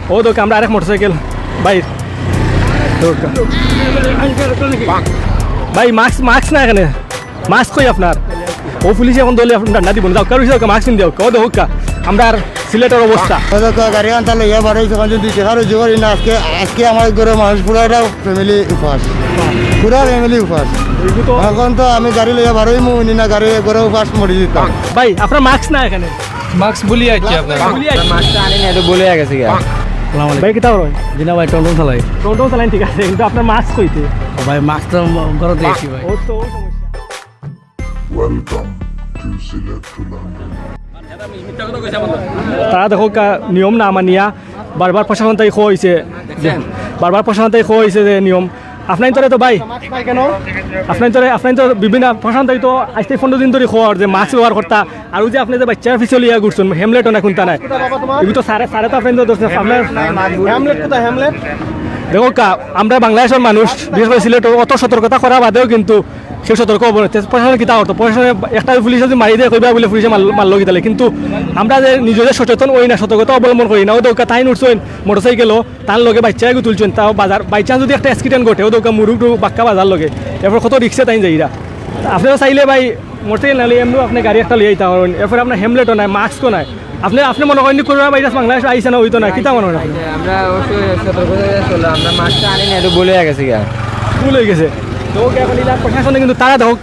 ও তো আমরা আরেক মোটরসাইকেল বাইর ভাই মাস্ক না এখানে মাস্ক কই আপনার ও পুলিশ এখন দলে না দিব না কারো হিসাবে মাস্ক দিও কো হোক আমরা আর সিলেটের অবস্থা গাড়ি আনতে লইয়া বাড়ি যখন যদি দেখারও জোগাড়ি না আজকে আমার ঘরে মানুষ পুরাটা ফ্যামিলি উপাস পুরা ফ্যামিলি উপাস এখন তো আমি গাড়ি লইয়া বাড়ি মুনি না গাড়ি ঘরে উপাস মরি দিতাম ভাই আপনার মাস্ক না এখানে মাস্ক বলি আইছি আপনার মাস্কটা আনি না এটা বলে গেছে গা ভাই কিতা রয় জিনা ভাই টন্টন চালাই ঠিক আছে কিন্তু আপনার মাস্ক কইতে ভাই মাস্ক তো ঘরে দেখি ভাই ও তো সমস্যা Welcome to Sylhet to London. তারা দেখো নিয়ম না মানিয়া বারবার প্রশাসন তাই হয়েছে যে নিয়ম আপনার তোরে তো ভাই আপনার তো বিভিন্ন প্রশাসন তাই তো আজকে 15 দিন ধরে খোয়ার যে মাস্ক ব্যবহার করতা আর যে আপনি যে বাচ্চার পিছলে ইয়া ঘুরছেন হেমলেটও না কোনটা নাই এগুলো তো সারে তো আপনার তো হেমলেট কোথায় হেমলেট দেখো আমরা বাংলাদেশের মানুষ বিশেষ করে সিলেট অত সতর্কতা করা বাদেও কিন্তু সে সতর্ক হব প্রশাসনে কিতা করতো প্রশাসনে একটা পুলিশ যদি মারি দিয়ে কইবা বলে পুলিশে মারলো কিতালে কিন্তু আমরা যে নিজেদের সচেতন ওই না সতর্কতা অবলম্বন করি না ও দৌকা তাই উঠছেন মোটরসাইকেলও তার লগে বাচ্চাকে তুলছেন তাও বাজার বাই চান্স যদি একটা অ্যাক্সিডেন্ট ঘটে ও দৌকা মুরুটু বাক্কা বাজার লগে এরপর কত রিক্সা তাই যাইরা আপনারা চাইলে ভাই মোটরসাইকেল নালে এমনিও আপনি গাড়ি একটা লিয়ে তাও এরপরে আপনার হেমলেটও নাই মাস্কও নাই আপনি মনে করেন করোনা ভাইরাস বাংলাদেশ আইসে না হইতো না কিতা মনে হয় আমরা অবশ্যই সতর্কতা চলো আমরা মাস্কটা আনি না এটা বলে গেছে গা ভুল হয়ে গেছে প্রশাসনে কিন্তু তারা দেখো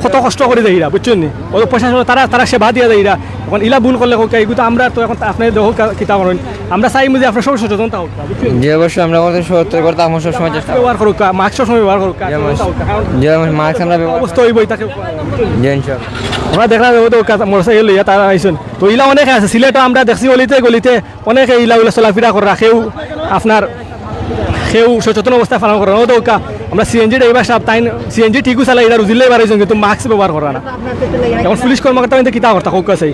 কত কষ্ট করে দেয় বুঝছেন নি ও প্রশাসন তারা সেবা দিয়ে দেয় এখন ইলা ভুল করলে হোক এগুলো আমরা তো এখন আপনি দেখো কিতা করেন আমরা চাই যে আপনার সব সচেতন থাকুক যে অবশ্যই আমরা সতর্কতা আমার সবসময় চেষ্টা ব্যবহার করুক মাস্ক সবসময় ব্যবহার করুক যে মাস্ক আমরা অবস্থা হইবই তাকে ইনশাআল্লাহ আমরা দেখলাম মোটরসাইকেল লইয়া তারা আইসেন তো ইলা অনেকে আছে সিলেটও আমরা দেখছি গলিতে অনেকে ইলা চলাফেরা করে রাখেও আপনার সেও সচেতন অবস্থায় পালন করা তো আমরা সিএনজি ড্রাইভার সাহেব তাই সিএনজি ঠিকও চালাই এটা রুজিলে বাড়াইছেন কিন্তু মাস্ক ব্যবহার করা না এখন পুলিশ কর্মকর্তা কিন্তু কিতা করতা হোক আছে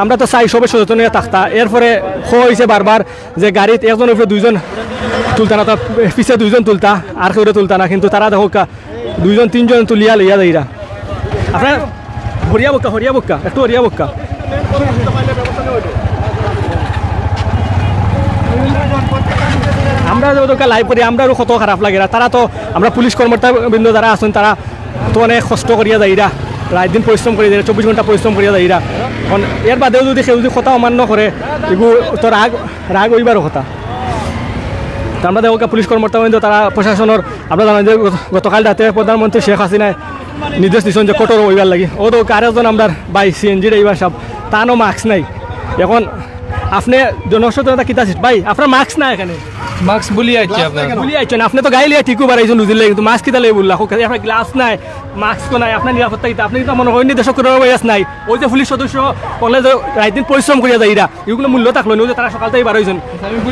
আমরা তো চাই সবে সচেতন হয়ে থাকতা এরপরে হয়েছে বারবার যে গাড়িত একজন উপরে দুইজন তুলতা না পিছিয়ে দুইজন তুলতা আর কেউ তুলতা না কিন্তু তারা দেখো দুইজন তিনজন তুলিয়া লইয়া যাইরা আপনার হরিয়া বক্কা একটু হরিয়া বক্কা আমরা যত লাইভ করি আমরা কত খারাপ লাগে তারা তো আমরা পুলিশ কর্মকর্তা বৃন্দ যারা আছেন তারা তো অনেক কষ্ট করিয়া যাইরা রাত দিন পরিশ্রম করিয়া যাই 24 ঘন্টা পরিশ্রম করিয়া যাইরা এখন এর বাদেও যদি কেউ যদি কথা অমান্য করে এগুলো তো রাগ হইবারও কথা আমরা দেখো পুলিশ কর্মকর্তা বৃন্দ তারা প্রশাসনের আমরা জানেন যে গতকাল রাতে প্রধানমন্ত্রী শেখ হাসিনায় নির্দেশ দিচ্ছেন যে কঠোর হইবার লাগে ও তো আরেকজন আমরা বাই সিএনজি ড্রাইভার সাহেব তারও মাস্ক নাই এখন আপনি জনসচেতনতা কিতা ভাই আপনার মাস্ক না এখানে মাস্ক বলি আইছি আপনি তো গাড়ি লিয়া ঠিকও বাড়াইছেন বুঝলে কিন্তু মাস্ক কিতা লাগে বললা আপনার গ্লাস নাই মাস্ক নাই আপনার নিরাপত্তা কিতা আপনি কিন্তু মনে করেন দেশক ভাইরাস নাই ওই যে পুলিশ সদস্য বলে যে রাত দিন পরিশ্রম করিয়া যায় এগুলো মূল্য থাকলো যে তারা সকাল থেকে বাড়াইছেন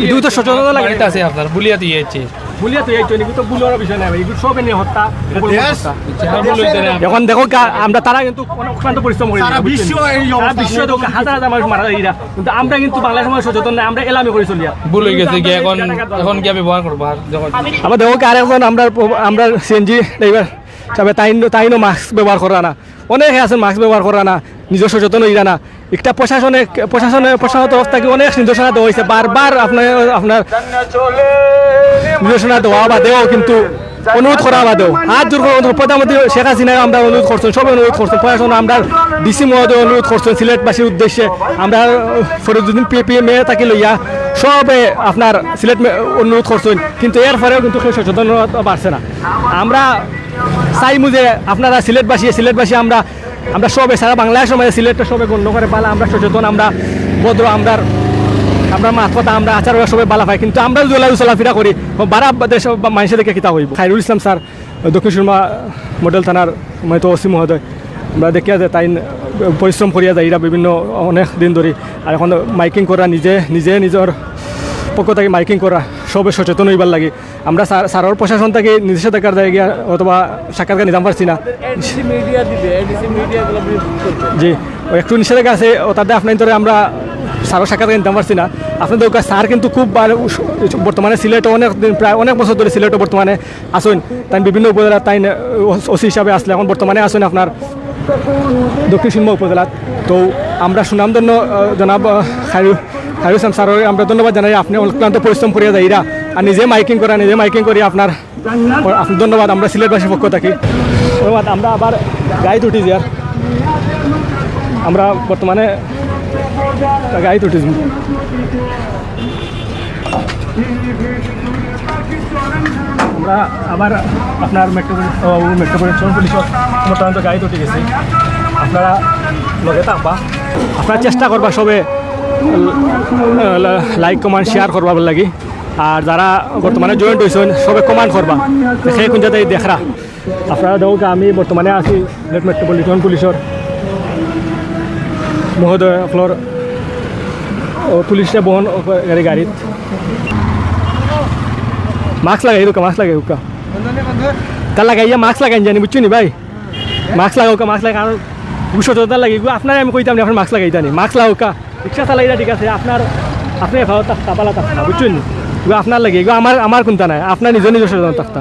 এগুলো তো সচেতনতা লাগে আছে আপনার বলিয়া দিয়ে আইছি বলিয়া তো এইটা এগুলো তো ভুলের বিষয় নাই এগুলো সব এনে হত্যা এখন দেখো আমরা তারা কিন্তু অক্লান্ত পরিশ্রম করি বিশ্ব হাজার মানুষ মারা যায় কিন্তু আমরা কিন্তু বাংলাদেশ সমাজ সচেতন নাই আমরা এলামি করে চলিয়া ভুল হয়ে গেছে এখন কি ব্যবহার করবো আবার দেখো আরেকজন আমরা সিএনজি ড্রাইভার তবে তাইনও মাস্ক ব্যবহার করা না অনেকে আছেন মাস্ক ব্যবহার করা না নিজের সচেতন হইরা না একটা প্রশাসনের তরফ থেকে অনেক নির্দেশনা দেওয়া হয়েছে বারবার আপনার নির্দেশনা দেওয়া বাদেও কিন্তু অনুরোধ করা বাদেও হাত জোর করে প্রধানমন্ত্রী শেখ হাসিনা আমরা অনুরোধ করছেন সবাই অনুরোধ করছেন প্রশাসন আমরা ডিসি মহোদয় অনুরোধ করছেন সিলেটবাসীর উদ্দেশ্যে আমরা ফরিদুদ্দিন পিএমএ তাকে লইয়া সবে আপনার সিলেট অনুরোধ করছেন কিন্তু এরপরেও কিন্তু কেউ সচেতনতা বাড়ছে না আমরা চাইমু যে আপনারা সিলেটবাসী আমরা সবে সারা বাংলাদেশের মধ্যে সিলেটটা সবে গণ্য করে পালা আমরা সচেতন আমরা ভদ্র আমরা মাথা আমরা আচার সবাই বালা পাই কিন্তু আমরা যদি চলাফেরা করি বারা দেশ মানুষের দেখে কিতা হইব খাইরুল ইসলাম স্যার দক্ষিণ সুরমা মডেল থানার তো ওসি মহোদয় আমরা দেখিয়া যে তাই পরিশ্রম করিয়া যায় এরা বিভিন্ন অনেক দিন ধরে আর এখন মাইকিং করা নিজে নিজের পক্ষ থেকে মাইকিং করা সবে সচেতন হইবার লাগে আমরা স্যারের প্রশাসন থেকে নিষেধাজ্ঞার জায়গা অথবা সাক্ষাৎকার নিতাম পারছি না জি একটু নিষেধাজ্ঞা আছে তাদের আপনার ধরে আমরা স্যারের সাক্ষাৎকার নিতাম পারছি না আপনাদের স্যার কিন্তু খুব বর্তমানে সিলেটে প্রায় অনেক বছর ধরে সিলেটে বর্তমানে আসুন তাই বিভিন্ন উপজেলা তাই ওসি হিসাবে আসলে এখন বর্তমানে আসুন আপনার দক্ষিণ সুরমা উপজেলাত তো আমরা সুনামধন্য জনাব হাবিব ইসলাম স্যার আমরা ধন্যবাদ জানাই, আপনি অক্লান্ত পরিশ্রম করিয়া যাইরা আর নিজে মাইকিং করি আপনার ধন্যবাদ। আমরা সিলেটবাসীর পক্ষ থাকি ধন্যবাদ। আমরা আবার গাড়িতে উঠি যার আমরা বর্তমানে গাড়িতে উঠেছি। আমরা আবার আপনার মেট্রোপলিটন পুলিশের মোটামুটি গাড়িতে উঠে গেছি। আপনারা লগে থাকবা, আপনারা চেষ্টা করবা সবে লাইক কমেন্ট শেয়ার করবার লাগি। আর যারা বর্তমানে জয়েন্ট হয়েছেন সবে কমেন্ট করবা, সেই কোন যাতে দেখরা। আপনারা দেখো আমি বর্তমানে আছি সিলেট মেট্রোপলিটন পুলিশের মহোদয় ফ্লোর পুলিশে বহন গাড়িত মাস্ক লাগাই হুকা তার লাগাইয়া মাস্ক লাগাই জানি বুঝছো নি ভাই, মাস্ক লাগাও মাস্ক লাগাই। কারণ গুসটা লাগে আপনার আমি কইতাম আপনার মাস্ক লাগাইতা নি, মাস্ক লাগাও রিক্সা চালাইরা ঠিক আছে, আপনি ভালো থাকতা পালা থাকতা বুঝছো নি, আপনার লাগে এগুলো আমার কোনটা নাই, আপনার নিজের সচেতন থাকতা।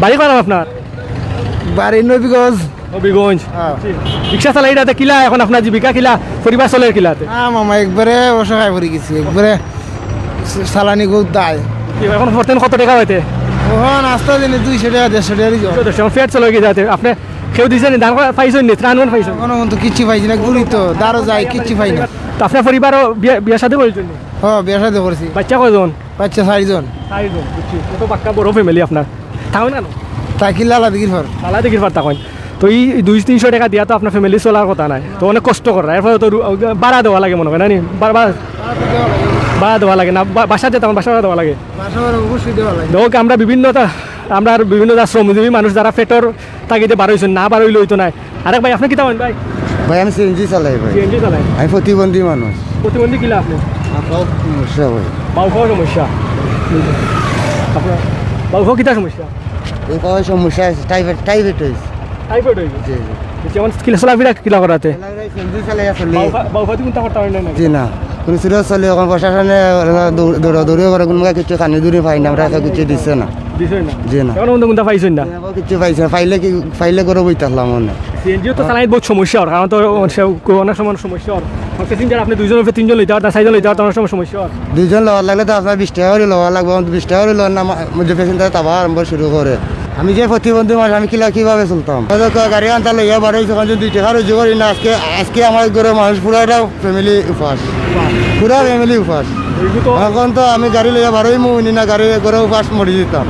বাড়ি করাম আপনার বাড়ি নবীগঞ্জ। নবীগঞ্জ রিক্সা চালাইরাতে কিলা এখন আপনার জীবিকা কিলা, পরিবার চলে কিলাতে? মামা একবারে অসহায় পড়ে গেছি, একবারে চালানি খুব দায়। এখন প্রত্যেক কত টাকা হইতে? ওখান আস্তে দিনে 200 টাকা 150 টাকা ফের চলে গিয়ে যাতে আপনি কেউ দিয়েছেন ধান পাইছেন নি, ত্রাণ পাইছেন? কোনো তো কিচ্ছু পাইছি না, গুলি তো দাঁড়ো যায় কিচ্ছু পাই না। তো আপনার পরিবারও বিয়ে সাথে করেছেন? হ্যাঁ বিয়ে সাথে করছি। বাচ্চা কয়জন? বাচ্চা 4 জন। 4 জন, বুঝছি। কত পাক্কা বড় ফ্যামিলি আপনার। তাও না তাকি লালা দিঘির ঘর তালা দিঘির পার তখন তো এই 200-300 টাকা দিয়া তো আপনার ফ্যামিলি চলার কথা নাই, তো অনেক কষ্ট করে। এরপরে তো ভাড়া দেওয়া লাগে মনে হয় না নি, ভাড়া দেওয়া লাগে না, বাসা যেতে বাসা ভাড়া দেওয়া লাগে। দেখো আমরা বিভিন্ন শ্রমজীবী মানুষ যারা পেটর তাগিদে বার হয়েছেন, না বার হইলে হইতো নাই। আরেক ভাই আপনি কি তেমন ভাই? ভাই আমি সিএনজি চালাই ভাই। সিএনজি চালাই? আমি প্রতিবন্ধী মানুষ। প্রতিবন্ধী কিলা আপনি? সমস্যা ভাই, বাউ খাওয়ার সমস্যা। আপনার বাউ খাওয়া কিতা সমস্যা? এই পাওয়ার সমস্যা টাইফয়েড টাইফয়েড হয়েছে যেমন কিলা চলাফেরা কিলা করাতে? সিএনজি চালাই আসলে বাউ খাওয়া কোনটা করতে পারেন না? জি না কোনো সিরিয়াস চলে এখন প্রশাসনে দৌড়িয়ে করে কোনো কিছু কানি দূরে পাই না, আমরা কিছু দিচ্ছে না। দিছেন না? জি না। এখন কোনটা পাইছেন না? কিছু পাইছে না, ফাইলে করে বই থাকলাম মনে। সিএনজিও তো চালাই বহুত সমস্যা হয়, কারণ তো অনেক সময় সমস্যা হয়। প্যাসেঞ্জার আপনি 2 জন 3 জন লইতে পারতেন, 4 জন লইতে পারতেন, অনেক সময় সমস্যা হয়। 2 জন লওয়ার লাগলে তো আপনার 20 টাকা করে লওয়া লাগবে, 20 টাকা করে লওয়ার না মধ্যে প্যাসেঞ্জার তাবা আরম্ভ শুরু করে। আমি যে প্রতিবন্ধী মানুষ আমি কিভাবে চলতাম? গাড়ি আনতে লইয়া বাড়ি যখন 2 টাকা রোজ করি না, আজকে আমার ঘরে মানুষ পুরাটা ফ্যামিলি উপাস, পুরা ফ্যামিলি উপাস। এখন তো আমি গাড়ি লইয়া বারোই মুনি না, গাড়ি ঘরে উপাস মরি যেতাম।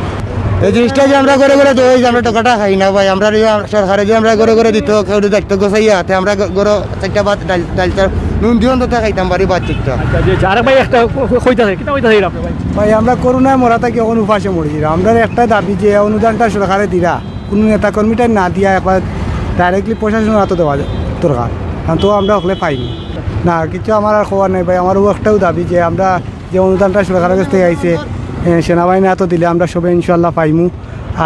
এই জিনিসটা যে আমরা করে দেই, আমরা টাকাটা খাই না ভাই। আমরা সরকারে যে আমরা করে দিত কেউ দায়িত্ব গোছাইয়া হাতে আমরা ঘরে 4টা ভাত ডাল নুন দিয়ে অন্তত খাইতাম বাড়ি বাদ ঠিকঠাক। আরে ভাই একটা কইতাছে কিতা কইতাছে আপনি ভাই? ভাই আমরা করোনায় মরা থাকি এখন উপাসে মরি দিলাম। আমরা একটা দাবি যে অনুদানটা সরকারে দিরা, কোনো নেতা কর্মীটা না দিয়া একবার ডাইরেক্টলি প্রশাসনের হাতে দেওয়া দরকার, তো আমরা ওখানে পাইনি না কিছু। আমার আর খবর নেই ভাই। আমারও একটাও দাবি যে আমরা যে অনুদানটা সরকারের কাছ থেকে আইছে সেনাবাহিনী এত দিলে আমরা সবাই ইনশাল্লাহ পাইমু।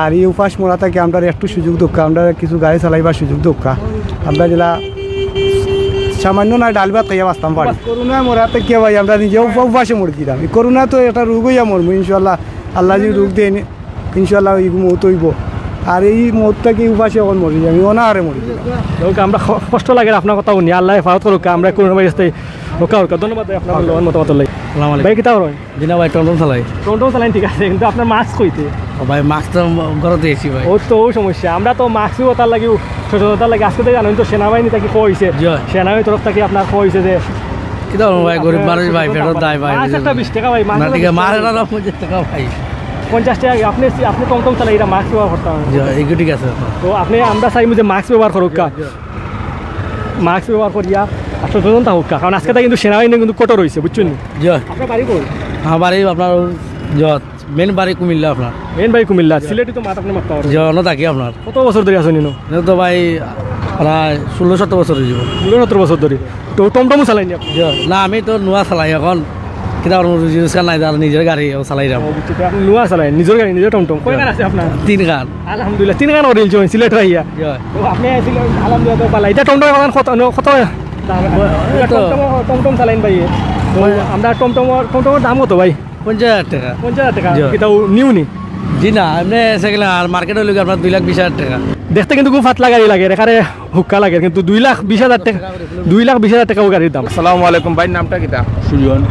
আর এই উপাস মরা থাকে আমরা একটু সুযোগ দক্ষা, আমরা কিছু গাড়ি চালাইবার সুযোগ দক্ষা, আমরা যেটা সামান্য না ডাল ভাত খাইয়া বাঁচতাম পারি। করোনায় মরা থেকে ভাই আমরা নিজেও উপাসে মরে দিলাম। করোনা তো একটা রোগ হইয়া মরবো ইনশাল্লাহ, আল্লাহ যদি রোগ দেয় ইনশাল্লাহ এই মৌত হইব। আর এই মৌতটাকে উপাসে এখন মরি যাই, আমি অনাহারে মরি যাই। আমরা কষ্ট লাগে আপনার কথা শুনি, আল্লাহ হেফাজত করুক। আমরা করোনা ভাইরাসে ধন্যবাদ ভাই আপনার মতামত লাই। ভাই কিতা করেন? দিনা ভাই টমটম চালাই। টমটম চালাইন ঠিক আছে, কিন্তু আপনার মাস্ক কইতে? ভাই মাস্ক তো ঘরতে এসি ভাই। ও তো সমস্যা, আমরা তো মাস্কও তার লাগে সচেতনতার লাগে। আজকে তো জানেন তো সেনাবাহিনী তাকে কইছে, সেনাবাহিনীর তরফ থেকে আপনার কইছে যে কিতা ভাই গরিব মানুষ ভাই ফেরত দেয় ভাই। একটা 20 টাকা ভাই না ঠিক আছে, মারে না 50 টাকা ভাই। 50 টাকা আপনি টমটম চালাই, এটা মাস্ক ব্যবহার করতে হবে। এইগুলো ঠিক আছে। তো আমরা চাইবো যে মাস্ক ব্যবহার করুক, মাস্ক ব্যবহার করিয়া সচেতনতা হোক, কারণ আজকে কিন্তু সেনাবাহিনী কিন্তু কঠোর রয়েছে বুঝছেন। আপনার বাড়ি কই? আমার বাড়ি আপনার মেন বাড়ি কুমিল্লা। আপনার মেন বাড়ি কুমিল্লা? সিলেটে তো আপনি মারতে পারেন। জন থাকি আপনার। কত বছর ধরে আছেন? তো ভাই প্রায় 16-17 বছর হয়ে যাব। 16-17 বছর ধরে। তো টমটমও চালাইনি আপনি? না আমি তো নোয়া চালাই এখন, কিন্তু নাই নিজের গাড়ি চালাই যাবো। আপনি নোয়া চালাই নিজের গাড়ি, নিজের টমটম? কয় গান আছে আপনার? 3 গান। আলহামদুলিল্লাহ 3 গান ওরিল জয়েন সিলেট রাইয়া। আপনি আলহামদুলিল্লাহ পালা। এটা টমটম কত টমটম চালাইন ভাই? আমরা টমটমের দাম কত ভাই? 50,000 টাকা। 50,000 টাকা? এটাও নিউ নি? জি না এমনি সেকেন্ড আর মার্কেট হইলে আপনার 2,20,000 টাকা। দেখতে কিন্তু খুব ফাতলা গাড়ি লাগে, এখানে হুক্কা লাগে, কিন্তু 2,20,000 টাকা 2,20,000 টাকাও গাড়ির দাম। আসসালামু আলাইকুম ভাই, নামটা কিটা? সুজন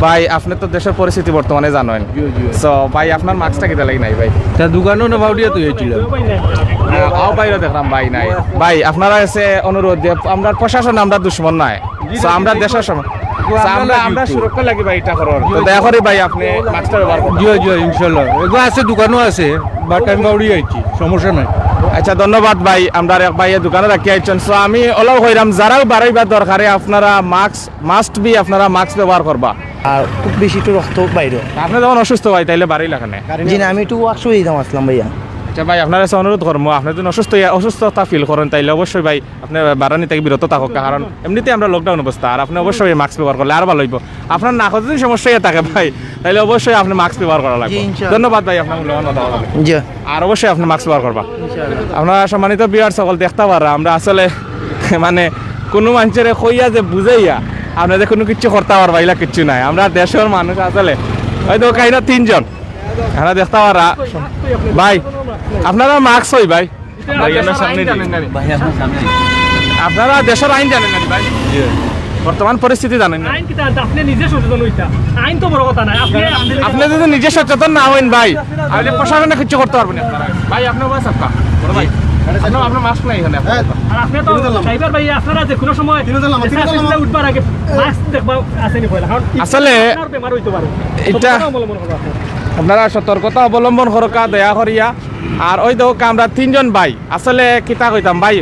ভাই আপনি তো দেশের পরিস্থিতি বর্তমানে জানেন, সো ভাই আপনার মাস্কটা কিটা লাগি নাই ভাই? তা দোকানও না ভাউডিয়া তুই হয়েছিল আও বাইরে দেখলাম ভাই নাই। ভাই আপনারা এসে অনুরোধ যে আমরা প্রশাসন আমরা দুশ্মন নাই, সো আমরা দেশের সময় আমরা সুরক্ষা লাগি ভাই, এটা করার তো দয়া করে ভাই আপনি মাস্কটা ব্যবহার করুন। জি জি ইনশাল্লাহ এগুলো আছে, দোকানও আছে, বাট আমি ভাউডি আইছি, সমস্যা নাই। আচ্ছা ধন্যবাদ ভাই, আমরা এক ভাইয়ের দোকানে রাখি আইছেন। সো আমি অলপ হইলাম যারাও বাড়াইবার দরকারে আপনারা মাস্ট বি আপনারা মাস্ক ব্যবহার করবা। আর খুব বেশি একটু রক্ত বাইরে। আপনি যখন অসুস্থ ভাই তাইলে বাড়াই লাগানে। জি না আমি একটু ওয়ার্কশপে দিতাম আসলাম ভাইয়া। আচ্ছা ভাই আপনার কাছে অনুরোধ করবো, আপনি যদি অসুস্থতা ফিল করেন তাইলে অবশ্যই ভাই আপনি বাড়ানি থেকে বিরত থাকুক, কারণ এমনিতে আমরা লকডাউন অবস্থা, আর আপনি অবশ্যই মাস্ক ব্যবহার করলে আর ভালো হইব। আপনার নাকও যদি সমস্যা থাকে ভাই তাইলে অবশ্যই আপনি মাস্ক ব্যবহার করা লাগবে। ধন্যবাদ ভাই আপনার মূল্যবান কথা বলার। জি আর অবশ্যই আপনি মাস্ক ব্যবহার করবা। আপনারা সম্মানিত বিয়ার সকল দেখতে পারা আমরা আসলে মানে কোনো মানুষের কইয়া যে বুঝাইয়া আপনাদের কোনো কিছু করতে পারবা এলা কিচ্ছু নাই। আমরা দেশের মানুষ আসলে হয়তো কাহিনা 3 জন আমরা দেখতে পারা। ভাই আপনারা মাস্ক হই ভাই, আপনারা দেশের আইন জানেন না ভাই? বর্তমান পরিস্থিতি জানেন না? আপনি নিজে সচেতন হইতা, আইন তো বড় কথা নাই। আপনি যদি নিজে সচেতন না হইন ভাই আপনি প্রশাসনে কিছু করতে পারবেন না। ভাই আপনার বয়স আপকা বড় ভাই, আপনার মাস্ক নাই এখানে। আর আপনি তো ড্রাইভার ভাই, আপনারা যে কোনো সময় উঠবার আগে মাস্ক দেখবা আসেনি পয়লা, কারণ আসলে বেমার হইতে পারে। এটা আপনারা সতর্কতা অবলম্বন করকা দয়া করিয়া। আর ওই দেখো আমরা 3 জন ভাই আসলে কিতা কইতাম ভাই,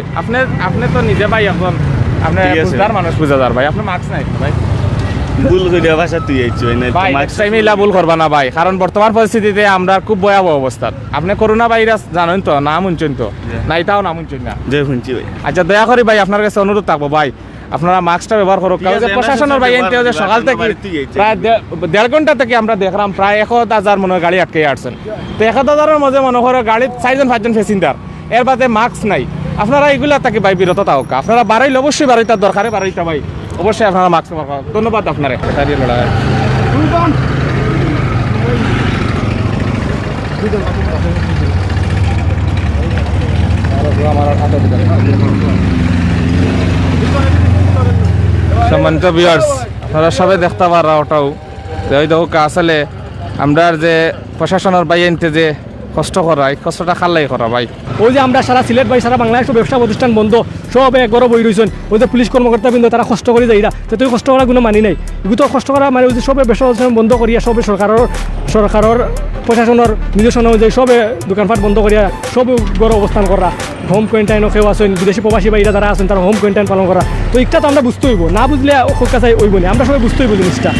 আপনি তো নিজে ভাই এখন আপনি বুঝদার মানুষ, বুঝাদার ভাই, আপনার মাস্ক নাই ভাই। ভুল করিয়া ভাষা তুই আইছো না ভাই নেক্সট টাইম ইলা ভুল করবা না ভাই, কারণ বর্তমান পরিস্থিতিতে আমরা খুব ভয়াবহ অবস্থা। আপনি করোনা ভাইরাস জানেন তো, না শুনছেন তো? না এটাও না শুনছেন না? যে শুনছি ভাই। আচ্ছা দয়া করি ভাই আপনার কাছে অনুরোধ থাকবো ভাই আপনারা মাস্কটা ব্যবহার করুক। কারণ যে প্রশাসনের ভাই এনতে যে সকাল থেকে প্রায় 1.5 ঘন্টা থেকে আমরা দেখলাম প্রায় 1,000 মনে গাড়ি আটকে আসছেন। তো 1,000-এর মধ্যে মনে করো গাড়ি 4-5 জন প্যাসেঞ্জার, এর বাদে মাস্ক নাই। আপনারা এইগুলা থেকে ভাই বিরত থাকুক। আপনারা বাড়াইলে অবশ্যই বাড়াইতার দরকারে বাড়াইতা ভাই, অবশ্যই আপনারা মাস্ক ব্যবহার করুন। ধন্যবাদ আপনারে। সম্মানিত ভিউয়ার্স আপনারা সবাই দেখতে পারা ওটাও ওই দেখো আসলে আমরা যে প্রশাসনের ভাই এনতে যে কষ্ট করা, এই কষ্টটা খাল্লাই করা ভাই। ওই যে আমরা সারা সিলেট ভাই সারা বাংলাদেশ ব্যবসা প্রতিষ্ঠান বন্ধ, সব একবারও বই রয়েছেন। ওই যে পুলিশ কর্মকর্তা বিন্দু তারা কষ্ট করে যাইরা, তো তুই কষ্ট করার কোনো মানি নাই। এগুলো তো কষ্ট করা মানে ওই যে সবে ব্যবসা প্রতিষ্ঠান বন্ধ করিয়া সবে সরকারের প্রশাসনের নির্দেশনা অনুযায়ী সবে দোকানপাট বন্ধ করিয়া সব গড়ে অবস্থান করা, হোম কোয়ারেন্টাইনও কেউ আছেন, বিদেশি প্রবাসী বাইরা যারা আছেন তারা হোম কোয়ারেন্টাইন পালন করা। তো একটা তো আমরা বুঝতে হইব, না বুঝলে কাছে হইব না, আমরা সবাই বুঝতে হইব জিনিসটা।